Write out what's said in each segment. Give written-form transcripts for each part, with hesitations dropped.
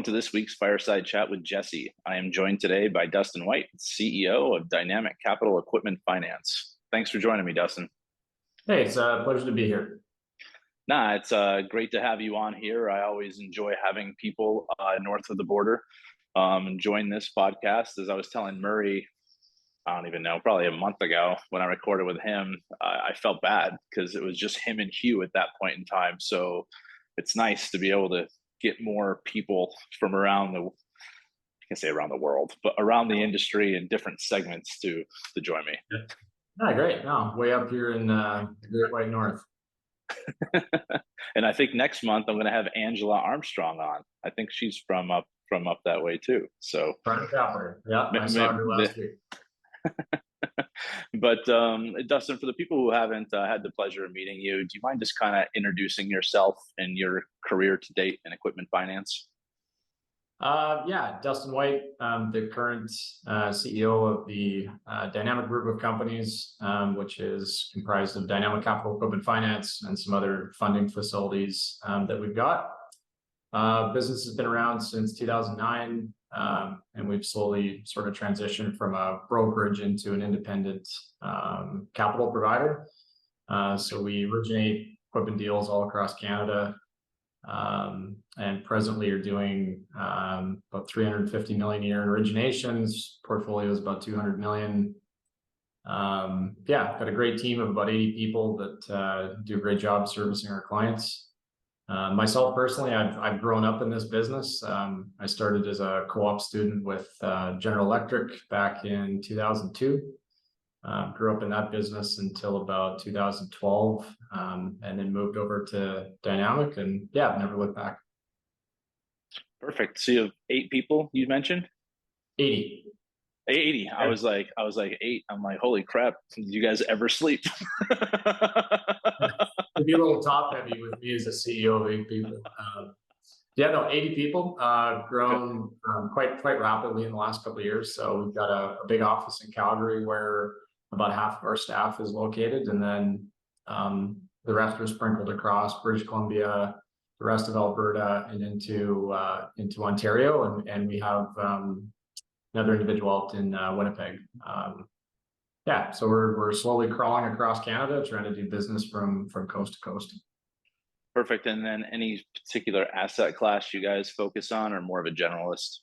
Welcome to this week's Fireside Chat with Jesse. I am joined today by Dustin White, CEO of Dynamic Capital Equipment Finance. Thanks for joining me, Dustin. Hey, it's a pleasure to be here. It's great to have you on here. I always enjoy having people north of the border join this podcast. As I was telling Murray, I don't even know, probably a month ago when I recorded with him, I felt bad because it was just him and Hugh at that point in time. So it's nice to be able to get more people from around I can say around the world, but around the industry and different segments to join me. Great. No, way up here in the Great White North. And I think next month I'm going to have Angela Armstrong on. I think she's from up that way too. So yeah, I saw her last week. But Dustin, for the people who haven't had the pleasure of meeting you, do you mind just kind of introducing yourself and your career to date in equipment finance? Yeah, Dustin White, the current CEO of the Dynamic Group of companies, which is comprised of Dynamic Capital Equipment Finance and some other funding facilities that we've got. Business has been around since 2009, and we've slowly sort of transitioned from a brokerage into an independent capital provider. So we originate equipment deals all across Canada, and presently are doing about 350 million a year in originations. Portfolio is about 200 million. Got a great team of about 80 people that do a great job servicing our clients. Myself personally, I've grown up in this business. I started as a co-op student with General Electric back in 2002. Grew up in that business until about 2012, and then moved over to Dynamic, and I've never looked back. Perfect. So you have 8 people you mentioned? 80. 80. Yeah. I was like 8. I'm like, holy crap! Did you guys ever sleep? It'd be a little top heavy with me as a CEO of 8 people. 80 people, grown quite rapidly in the last couple of years. So we've got a big office in Calgary where about half of our staff is located, and then the rest are sprinkled across British Columbia, the rest of Alberta, and into Ontario, and we have another individual out in Winnipeg. So we're slowly crawling across Canada, trying to do business from coast to coast. Perfect. And then any particular asset class you guys focus on, or more of a generalist?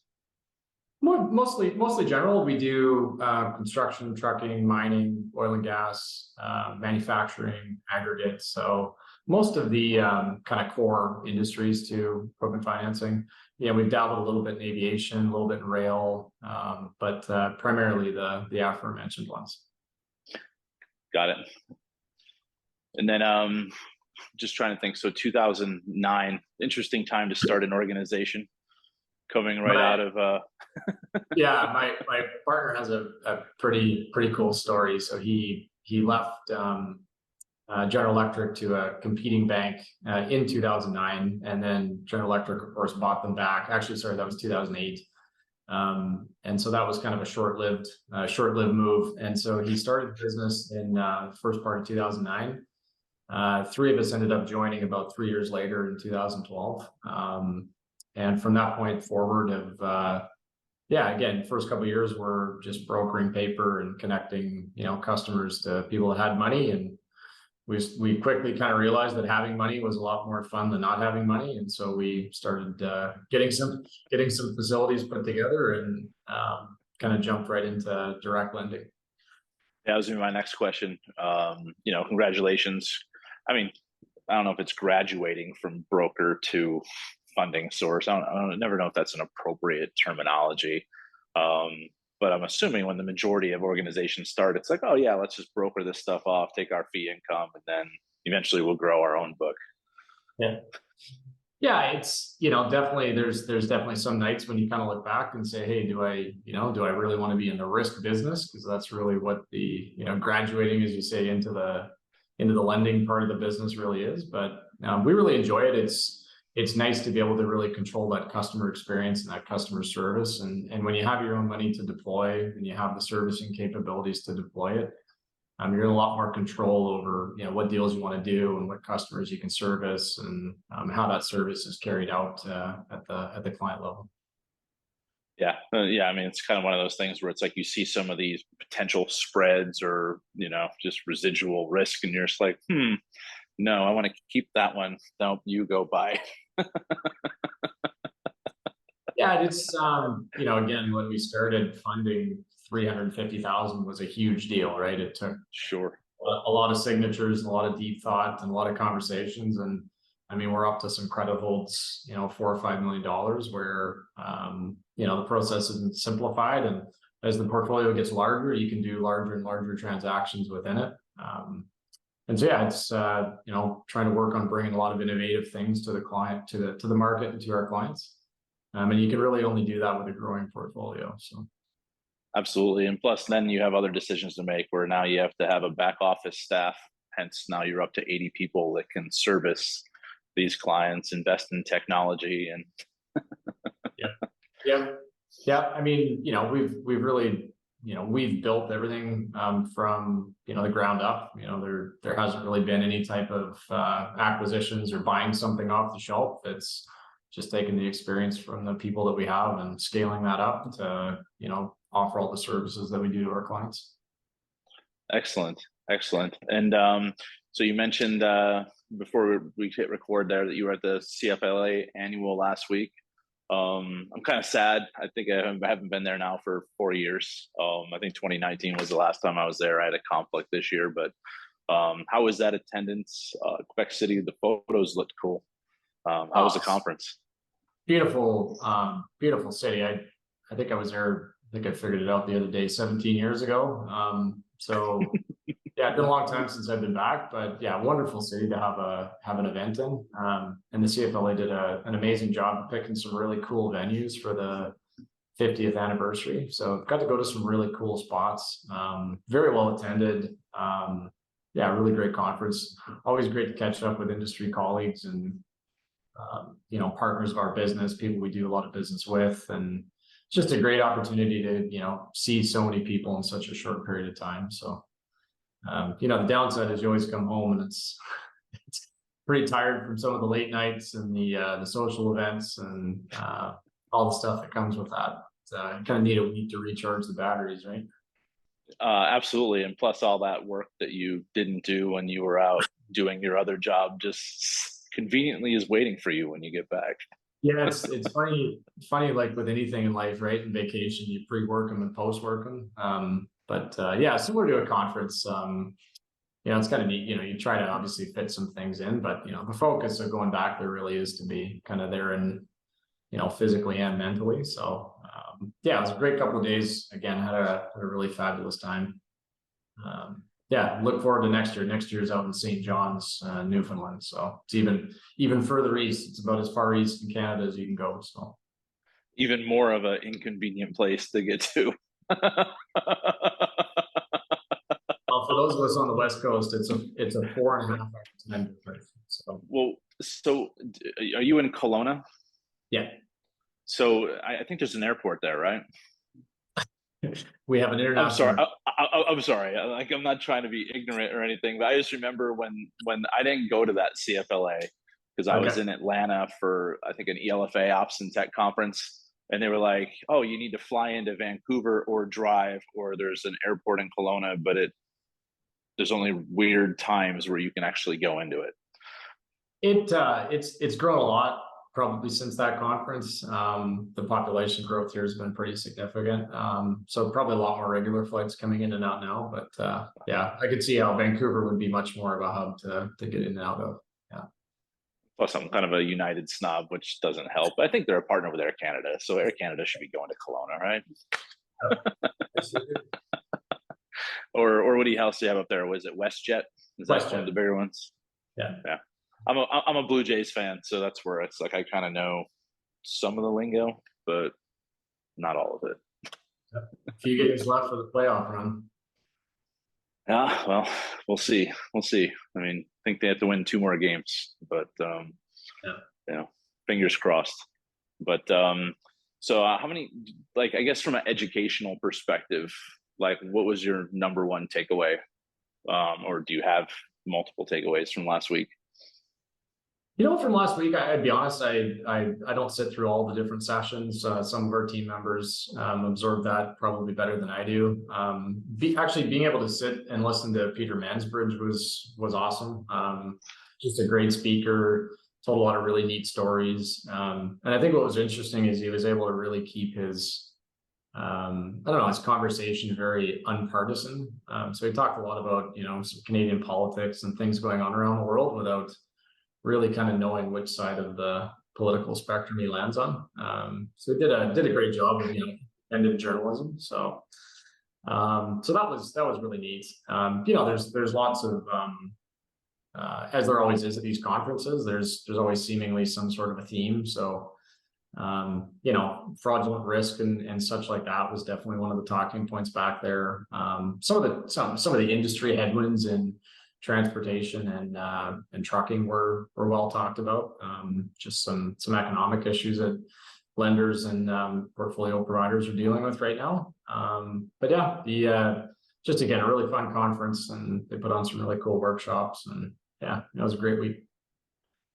Mostly general. We do construction, trucking, mining, oil and gas, manufacturing, aggregates. So most of the kind of core industries to equipment financing. We've dabbled a little bit in aviation, a little bit in rail, but primarily the aforementioned ones. Got it. And then just trying to think. So 2009, interesting time to start an organization. Coming right out of my partner has a pretty cool story. So he left General Electric to a competing bank in 2009, and then General Electric, of course, bought them back. Actually, sorry, that was 2008. And so that was kind of a short-lived move. And so he started the business in the first part of 2009. 3 of us ended up joining about 3 years later in 2012. And from that point forward again, first couple of years were just brokering paper and connecting, customers to people that had money. And we quickly kind of realized that having money was a lot more fun than not having money. And so we started getting some facilities put together, and kind of jumped right into direct lending. That was my next question. Congratulations. I mean, I don't know if it's graduating from broker to funding source. I never know if that's an appropriate terminology. But I'm assuming when the majority of organizations start, it's like, oh yeah, let's just broker this stuff off, take our fee income, and then eventually we'll grow our own book. It's definitely there's definitely some nights when you kind of look back and say, hey, do I really want to be in the risk business? Because that's really what the graduating, as you say, into the lending part of the business really is. But we really enjoy it. It's nice to be able to really control that customer experience and that customer service. And when you have your own money to deploy and you have the servicing capabilities to deploy it, you're in a lot more control over, what deals you want to do and what customers you can service, and how that service is carried out at the client level. Yeah. Yeah. I mean, it's kind of one of those things where it's like you see some of these potential spreads or, just residual risk, and you're just like, no, I want to keep that one. No, you go buy. Yeah, it's again, when we started funding, 350,000 was a huge deal, right? It took Sure. a lot of signatures, a lot of deep thought, and a lot of conversations. And I mean, we're up to some credit holds, $4 or $5 million, where the process has been simplified, and as the portfolio gets larger, you can do larger and larger transactions within it. And so yeah, it's trying to work on bringing a lot of innovative things to the client, to the market, and to our clients. And you can really only do that with a growing portfolio. So Absolutely. And plus, then you have other decisions to make where now you have to have a back office staff. Hence, now you're up to 80 people that can service these clients, invest in technology, and yeah. I mean, we've really, we've built everything from the ground up. There hasn't really been any type of acquisitions or buying something off the shelf. It's just taking the experience from the people that we have and scaling that up to offer all the services that we do to our clients. Excellent. And so you mentioned before we hit record there that you were at the CFLA Annual last week. I'm kind of sad. I think I haven't been there now for 4 years. I think 2019 was the last time I was there. I had a conflict this year, but how was that attendance? Quebec City, the photos looked cool. How was the conference? Beautiful city. I think I was there. I think I figured it out the other day, 17 years ago. So yeah, it's been a long time since I've been back, but yeah, wonderful city to have an event in. And the CFLA did an amazing job of picking some really cool venues for the 50th anniversary. So got to go to some really cool spots. Very well attended. Yeah, really great conference. Always great to catch up with industry colleagues and partners of our business, people we do a lot of business with, and just a great opportunity to see so many people in such a short period of time. So the downside is you always come home and it's pretty tired from some of the late nights and the social events and all the stuff that comes with that. You kind of need a week to recharge the batteries, right? Absolutely. And plus all that work that you didn't do when you were out doing your other job just conveniently is waiting for you when you get back. Yeah, it's funny, like with anything in life, right? In vacation, you pre-work them and post-work them. But yeah, similar to a conference, it's kind of neat. You try to obviously fit some things in, but the focus of going back there really is to be kind of there and physically and mentally. So yeah, it was a great couple of days. Again, had a really fabulous time. Yeah, look forward to next year. Next year's out in St. John's, Newfoundland. So it's even further east. It's about as far east in Canada as you can go. So even more of an inconvenient place to get to. Well, for those of us on the West Coast, it's a 4.5 hour time difference. So so are you in Kelowna? Yeah. So I think there's an airport there, right? We have an international. I'm sorry. Like, I'm not trying to be ignorant or anything, but I just remember when I didn't go to that CFLA because I was in Atlanta for, I think, an ELFA Ops and Tech conference, and they were like, "Oh, you need to fly into Vancouver or drive, or there's an airport in Kelowna, but there's only weird times where you can actually go into it." It's grown a lot. Probably since that conference. The population growth here has been pretty significant. So probably a lot more regular flights coming in and out now. But yeah, I could see how Vancouver would be much more of a hub to get in and out of. Yeah. Plus, I'm kind of a United snob, which doesn't help. I think they're a partner with Air Canada, so Air Canada should be going to Kelowna, right? Or what else do you have up there? Was it WestJet? Is that one of the bigger ones? Yeah. I'm a Blue Jays fan, so that's where it's like I kind of know some of the lingo, but not all of it. A few games left for the playoff run. Yeah, well, we'll see. I mean, I think they have to win 2 more games, but fingers crossed. But so how many? Like, I guess from an educational perspective, like, what was your number one takeaway or do you have multiple takeaways from last week? From last week, I'd be honest, I don't sit through all the different sessions. Some of our team members absorb that probably better than I do. Actually being able to sit and listen to Peter Mansbridge was awesome. Just a great speaker, told a lot of really neat stories. And I think what was interesting is he was able to really keep his, his conversation very unpartisan. So he talked a lot about, some Canadian politics and things going on around the world without really kind of knowing which side of the political spectrum he lands on. So he did a great job of, independent journalism. So that was really neat. There's lots of, as there always is at these conferences, there's always seemingly some sort of a theme. So, fraudulent risk and such like that was definitely one of the talking points back there. Some of the industry headwinds in transportation and trucking were well talked about. Just some economic issues that lenders and portfolio providers are dealing with right now. But yeah, just again, a really fun conference, and they put on some really cool workshops, and yeah, it was a great week.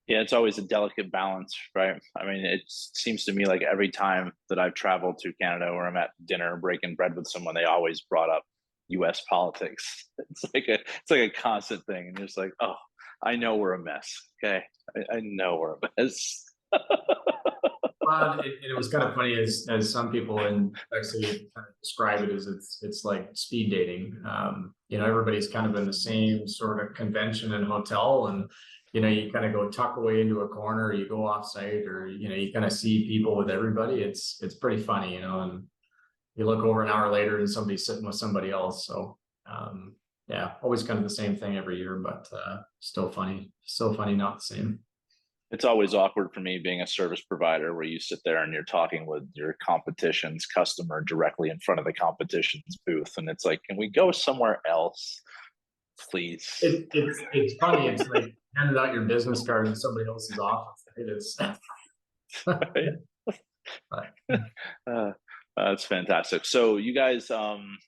Yeah, it's always a delicate balance, right? I mean, it seems to me like every time that I've traveled to Canada or I'm at dinner breaking bread with someone, they always brought up US politics. It's like a constant thing. And you're just like, oh, I know we're a mess. Okay. I know we're a mess. Well, it was kind of funny as some people actually kind of describe it as it's like speed dating. Everybody's kind of in the same sort of convention and hotel, and you kind of go tuck away into a corner, you go off site, or you kind of see people with everybody. It's pretty funny, and you look over an hour later and somebody's sitting with somebody else. So yeah, always kind of the same thing every year, but still funny, not the same. It's always awkward for me being a service provider where you sit there and you're talking with your competition's customer directly in front of the competition's booth. And it's like, can we go somewhere else, please? It's funny. It's like handing out your business card in somebody else's office. It is. That's fantastic. So you guys,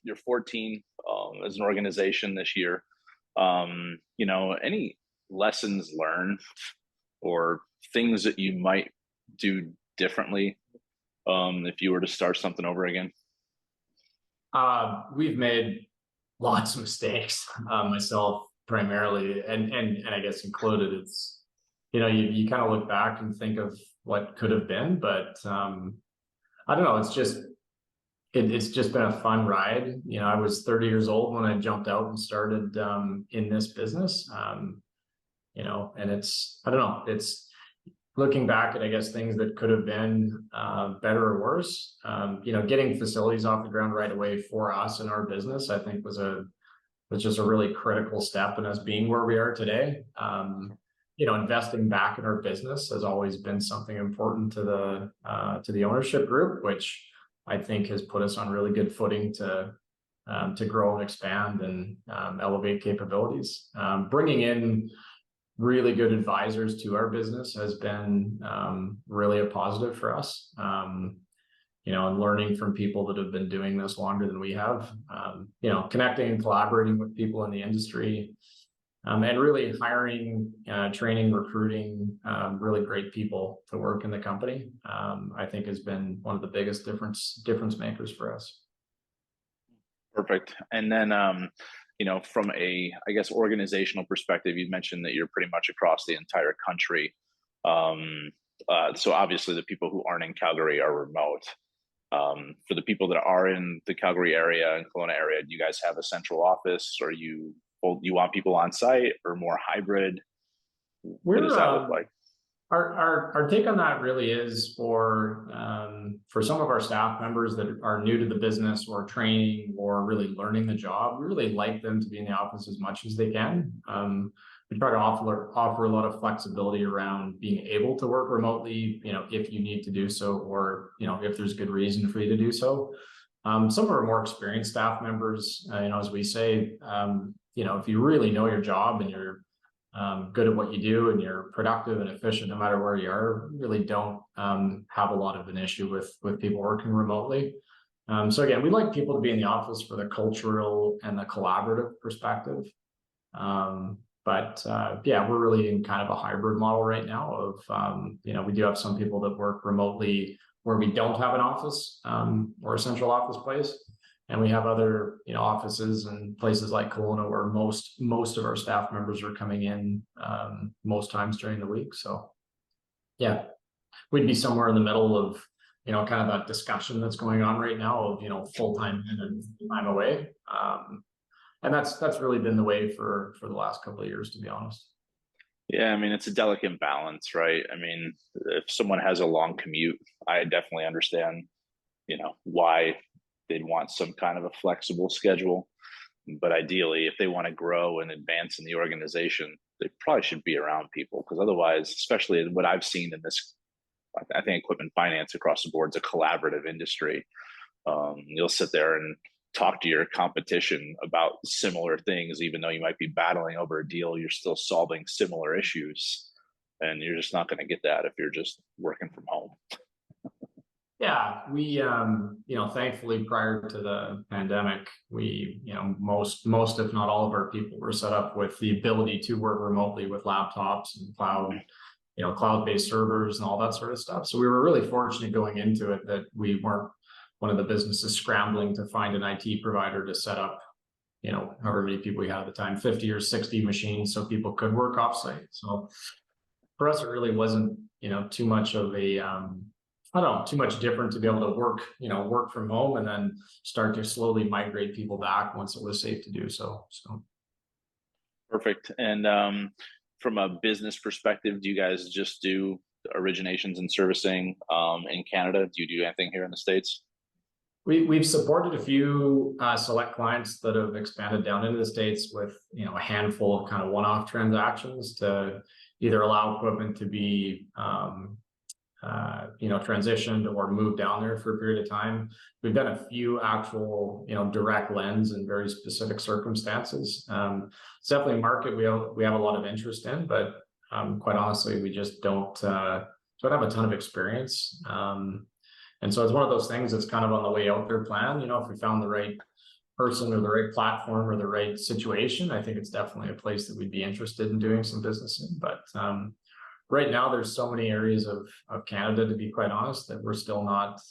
you're 14 as an organization this year. Any lessons learned or things that you might do differently if you were to start something over again? We've made lots of mistakes, myself primarily, and I guess included. It's you kind of look back and think of what could have been, but I don't know. It's just been a fun ride. I was 30 years old when I jumped out and started in this business. And I don't know, it's looking back at, I guess, things that could have been better or worse. Getting facilities off the ground right away for us and our business, I think was just a really critical step in us being where we are today. Investing back in our business has always been something important to the ownership group, which I think has put us on really good footing to grow and expand and elevate capabilities. Bringing in really good advisors to our business has been really a positive for us. And learning from people that have been doing this longer than we have, connecting and collaborating with people in the industry, and really hiring, training, recruiting really great people to work in the company, I think has been one of the biggest difference makers for us. Perfect. And then, from a, I guess, organizational perspective, you mentioned that you're pretty much across the entire country. So obviously the people who aren't in Calgary are remote. For the people that are in the Calgary area and Kelowna area, do you guys have a central office, or you want people on site, or more hybrid? What does that look like? Our take on that really is for some of our staff members that are new to the business or training or really learning the job. We really like them to be in the office as much as they can. We try to offer a lot of flexibility around being able to work remotely, if you need to do so, or if there's good reason for you to do so. Some of our more experienced staff members, as we say, if you really know your job and you're good at what you do and you're productive and efficient no matter where you are, really don't have a lot of an issue with people working remotely. So again, we like people to be in the office for the cultural and the collaborative perspective. Yeah, we're really in kind of a hybrid model right now of, we do have some people that work remotely where we don't have an office or a central office place. And we have other, offices and places like Kelowna where most of our staff members are coming in most times during the week. So yeah, we'd be somewhere in the middle of, kind of that discussion that's going on right now of, full-time in and time away. And that's really been the way for the last couple of years, to be honest. Yeah, I mean, it's a delicate balance, right? I mean, if someone has a long commute, I definitely understand, why they'd want some kind of a flexible schedule. But ideally, if they want to grow and advance in the organization, they probably should be around people, because otherwise, especially what I've seen in this, I think equipment finance across the board is a collaborative industry. You'll sit there and talk to your competition about similar things, even though you might be battling over a deal, you're still solving similar issues. And you're just not going to get that if you're just working from home. Yeah, we, thankfully prior to the pandemic, we, most, if not all of our people were set up with the ability to work remotely with laptops and cloud-based servers and all that sort of stuff. So we were really fortunate going into it that we weren't one of the businesses scrambling to find an IT provider to set up, however many people we had at the time, 50 or 60 machines so people could work offsite. So for us, it really wasn't, too much of a, too much different to be able to work from home and then start to slowly migrate people back once it was safe to do so. Perfect. And from a business perspective, do you guys just do originations and servicing in Canada? Do you do anything here in the States? We've supported a few select clients that have expanded down into the States with, a handful of kind of one-off transactions to either allow equipment to be, transitioned or moved down there for a period of time. We've done a few actual, direct lends in very specific circumstances. It's definitely a market we have a lot of interest in, but quite honestly, we just don't have a ton of experience. And so it's one of those things that's kind of on the way out there plan. If we found the right person or the right platform or the right situation, I think it's definitely a place that we'd be interested in doing some business in. But right now, there's so many areas of Canada, to be quite honest, that we're still not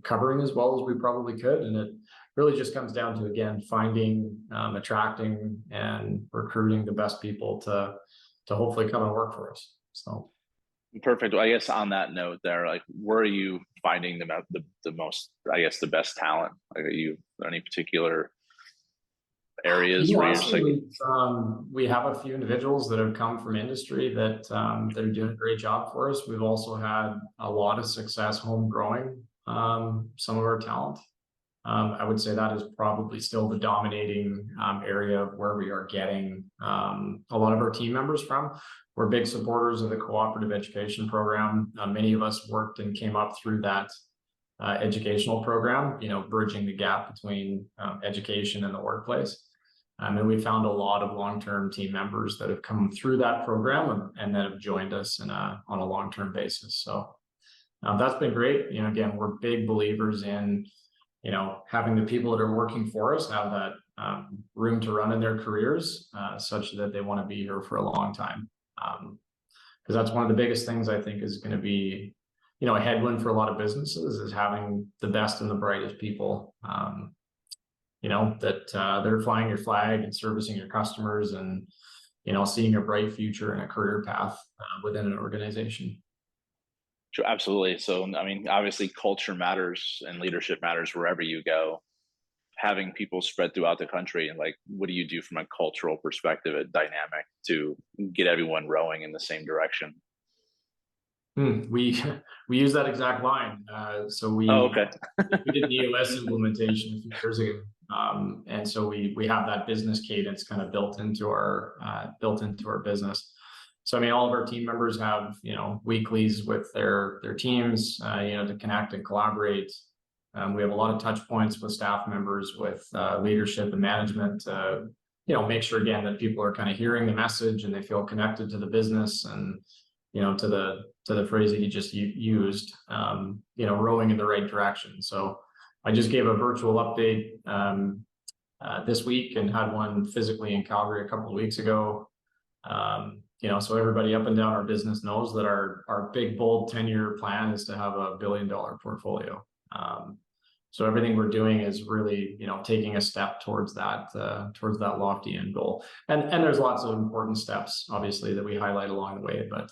covering as well as we probably could. And it really just comes down to, again, finding, attracting, and recruiting the best people to hopefully come and work for us. So. Perfect. Well, I guess on that note there, like, where are you finding the most, I guess, the best talent? Like, are you any particular areas where you're just like... we have a few individuals that have come from industry that are doing a great job for us. We've also had a lot of success home growing some of our talent. I would say that is probably still the dominating area of where we are getting a lot of our team members from. We're big supporters of the cooperative education program. Many of us worked and came up through that educational program, bridging the gap between education and the workplace. And we found a lot of long-term team members that have come through that program and that have joined us on a long-term basis. So that's been great. Again, we're big believers in, having the people that are working for us have that room to run in their careers such that they want to be here for a long time. Because that's one of the biggest things I think is going to be, a headwind for a lot of businesses is having the best and the brightest people, that they're flying your flag and servicing your customers and, seeing a bright future and a career path within an organization. Sure, absolutely. So, I mean, obviously culture matters and leadership matters wherever you go. Having people spread throughout the country, and like, what do you do from a cultural perspective at Dynamic to get everyone rowing in the same direction? We use that exact line. So we did the EOS implementation a few years ago, and so we have that business cadence kind of built into our business. So I mean, all of our team members have weeklies with their teams, to connect and collaborate. We have a lot of touch points with staff members, with leadership and management to, make sure again that people are kind of hearing the message and they feel connected to the business and, to the phrase that you just used, rowing in the right direction. So I just gave a virtual update this week and had one physically in Calgary a couple of weeks ago. So everybody up and down our business knows that our big, bold 10-year plan is to have $1 billion portfolio. So everything we're doing is really, taking a step towards that lofty end goal. And there's lots of important steps, obviously, that we highlight along the way. But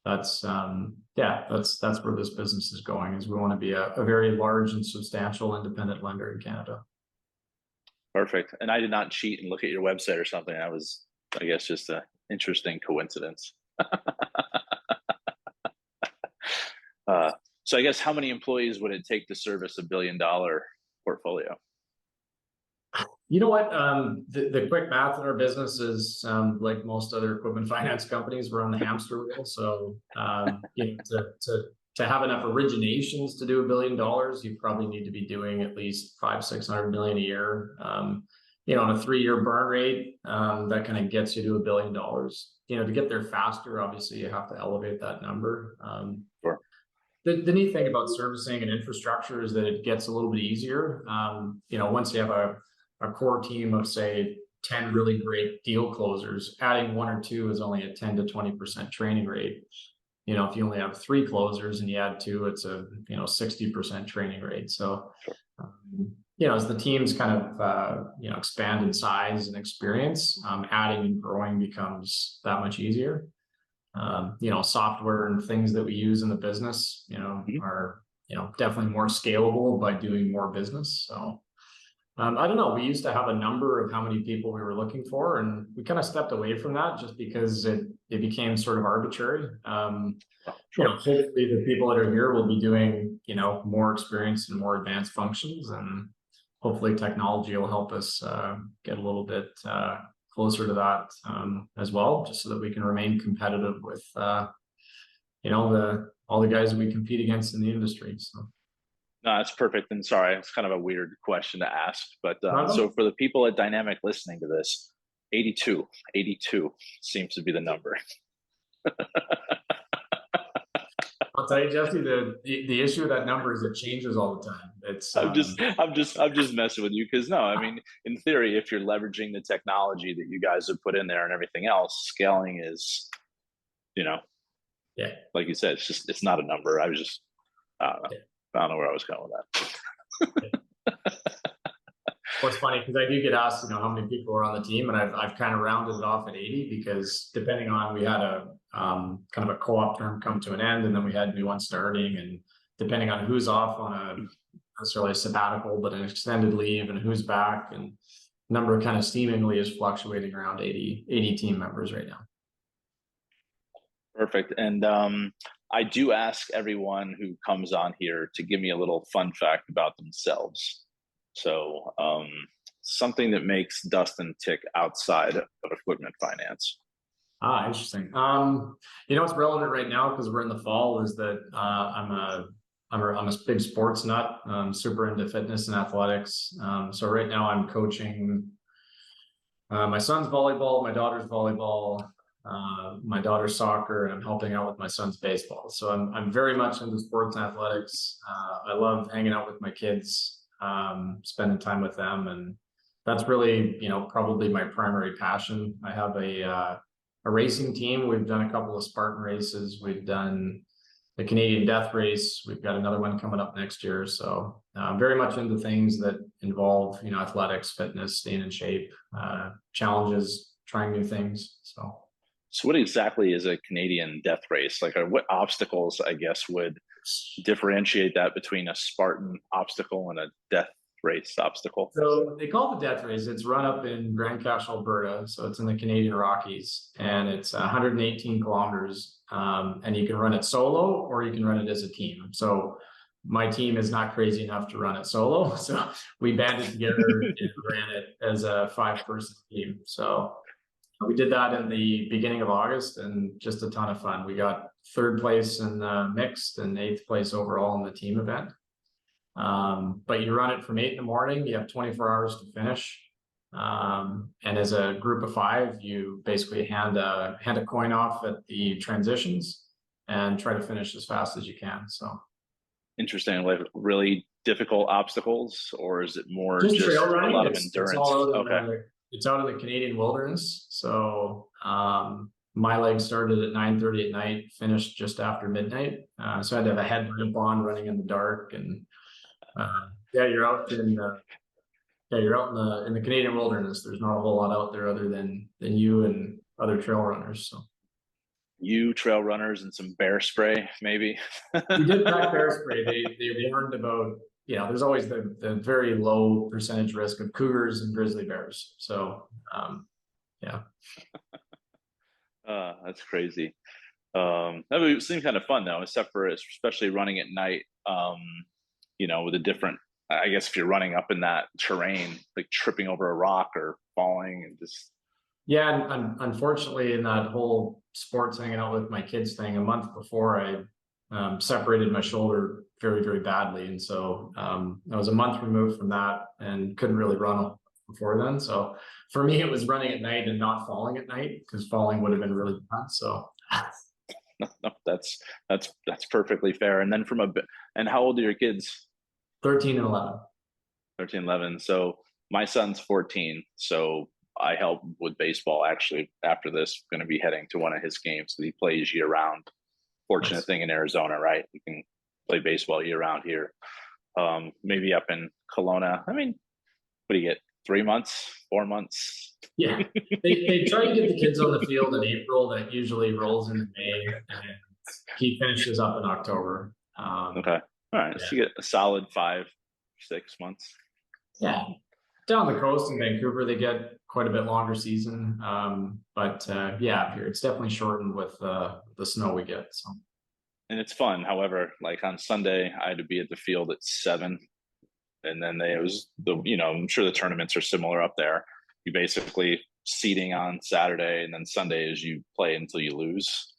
that's where this business is going. Is we want to be a very large and substantial independent lender in Canada. Perfect. And I did not cheat and look at your website or something. That was, I guess, just an interesting coincidence. So I guess how many employees would it take to service $1 billion portfolio? You know what? The quick math in our business is like most other equipment finance companies, we're on the hamster wheel. So to have enough originations to do $1 billion, you probably need to be doing at least $500-600 million a year. On a 3-year burn rate, that kind of gets you to $1 billion. To get there faster, obviously you have to elevate that number. Sure. The neat thing about servicing and infrastructure is that it gets a little bit easier. Once you have a core team of, say, 10 really great deal closers, adding 1 or 2 is only a 10 to 20% training rate. If you only have 3 closers and you add 2, it's a 60% training rate. So, as the teams kind of expand in size and experience, adding and growing becomes that much easier. Software and things that we use in the business, are definitely more scalable by doing more business. So. I don't know. We used to have a number of how many people we were looking for, and we kind of stepped away from that just because it became sort of arbitrary. Hopefully the people that are here will be doing, more experience and more advanced functions, and hopefully technology will help us get a little bit closer to that as well, just so that we can remain competitive with, all the guys that we compete against in the industry. So. No, that's perfect. And sorry, it's kind of a weird question to ask, but so for the people at Dynamic listening to this, 82 seems to be the number. I'll tell you, Jesse, the issue with that number is it changes all the time. It's I'm just messing with you, because no, I mean, in theory, if you're leveraging the technology that you guys have put in there and everything else, scaling is, like you said, it's not a number. I don't know where I was going with that. Well, it's funny because I do get asked, how many people are on the team, and I've kind of rounded it off at 80 because depending on, we had a kind of a co-op term come to an end, and then we had new one starting, and depending on who's off on a necessarily a sabbatical, but an extended leave, and who's back, and number kind of seemingly is fluctuating around 80 team members right now. Perfect. And I do ask everyone who comes on here to give me a little fun fact about themselves. So something that makes Dustin tick outside of equipment finance. Interesting. What's relevant right now, because we're in the fall, is that I'm a big sports nut. I'm super into fitness and athletics. So right now I'm coaching my son's volleyball, my daughter's volleyball, my daughter's soccer, and I'm helping out with my son's baseball. So I'm very much into sports and athletics. I love hanging out with my kids, spending time with them, and that's really, probably my primary passion. I have a racing team. We've done a couple of Spartan races. We've done the Canadian Death Race. We've got another one coming up next year. So I'm very much into things that involve, athletics, fitness, staying in shape, challenges, trying new things. So what exactly is a Canadian Death Race? Like, what obstacles, I guess, would differentiate that between a Spartan obstacle and a death race obstacle? So they call it the Death Race. It's run up in Grande Cache, Alberta. So it's in the Canadian Rockies, and it's 118 kilometers. And you can run it solo, or you can run it as a team. So my team is not crazy enough to run it solo. So we banded together and ran it as a 5-person team. So we did that in the beginning of August, and just a ton of fun. We got 3rd place in the mixed and 8th place overall in the team event. But you run it from 8 in the morning. You have 24 hours to finish. And as a group of 5, you basically hand a coin off at the transitions and try to finish as fast as you can. So interesting. Like, really Yeah. difficult obstacles, or is it more Just just trail a running. lot of It's endurance? all out in Okay. it's out in the Canadian wilderness. So my leg started at 9:30 at night, finished just after midnight. So I had to have a headlamp on, running in the dark, and yeah, you're out in in the Canadian wilderness. There's not a whole lot out there other than you and other trail runners. So You trail runners and some bear spray, maybe. we did pack bear spray. They warned about, there's always the very low percentage risk of cougars and grizzly bears. So yeah. That's crazy. That would seem kind of fun though, except for especially running at night. With a different, I guess if you're running up in that terrain, like tripping over a rock or falling and just. Yeah, and unfortunately, in that whole sports hanging out with my kids thing, a month before I separated my shoulder very, very badly, and so I was a month removed from that and couldn't really run before then. So for me, it was running at night and not falling at night, because falling would have been really bad. So No, that's perfectly fair. And then and how old are your kids? 13 and 11. 13, 11. So my son's 14. So I help with baseball actually after this. Going to be heading to one of his games that he plays year round. Fortunate thing in Arizona, right? You can play baseball year round here. Maybe up in Kelowna. I mean, what do you get? 3 months, 4 months? Yeah, they try to get the kids on the field in April. That usually rolls into May, and he finishes up in October. Okay. All right. So you get a solid 5, 6 months. Yeah. Down the coast in Vancouver, they get quite a bit longer season. But yeah, here it's definitely shortened with the snow we get. So. And it's fun. However, like on Sunday, I had to be at the field at 7. And then I'm sure the tournaments are similar up there. You basically seeding on Saturday, and then Sunday is you play until you lose.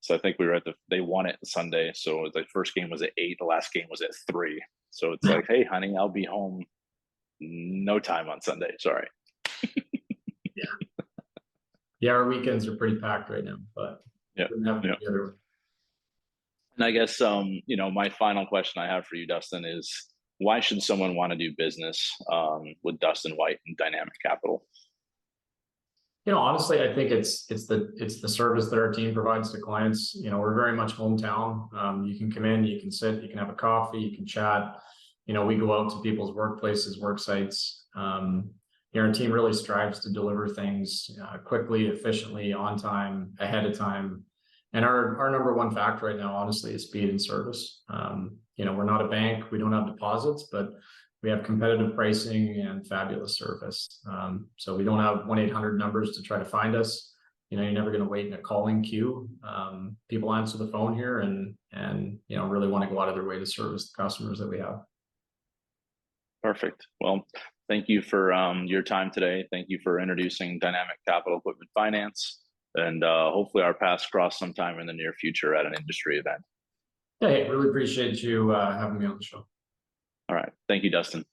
So I think we were they won it Sunday. So the first game was at 8. The last game was at 3. So it's like, hey, honey, I'll be home no time on Sunday. Sorry. Yeah, our weekends are pretty packed right now, but yeah. And I guess, my final question I have for you, Dustin, is why should someone want to do business with Dustin White and Dynamic Capital? Honestly, I think it's the service that our team provides to clients. We're very much hometown. You can come in, you can sit, you can have a coffee, you can chat. We go out to people's workplaces, work sites. Our team really strives to deliver things quickly, efficiently, on time, ahead of time. And our number one factor right now, honestly, is speed and service. We're not a bank, we don't have deposits, but we have competitive pricing and fabulous service. So we don't have 1-800 numbers to try to find us. You're never going to wait in a calling queue. People answer the phone here and really want to go out of their way to service the customers that we have. Perfect. Well, thank you for your time today. Thank you for introducing Dynamic Capital Equipment Finance. And hopefully our paths cross sometime in the near future at an industry event. Hey, really appreciate you having me on the show. All right. Thank you, Dustin.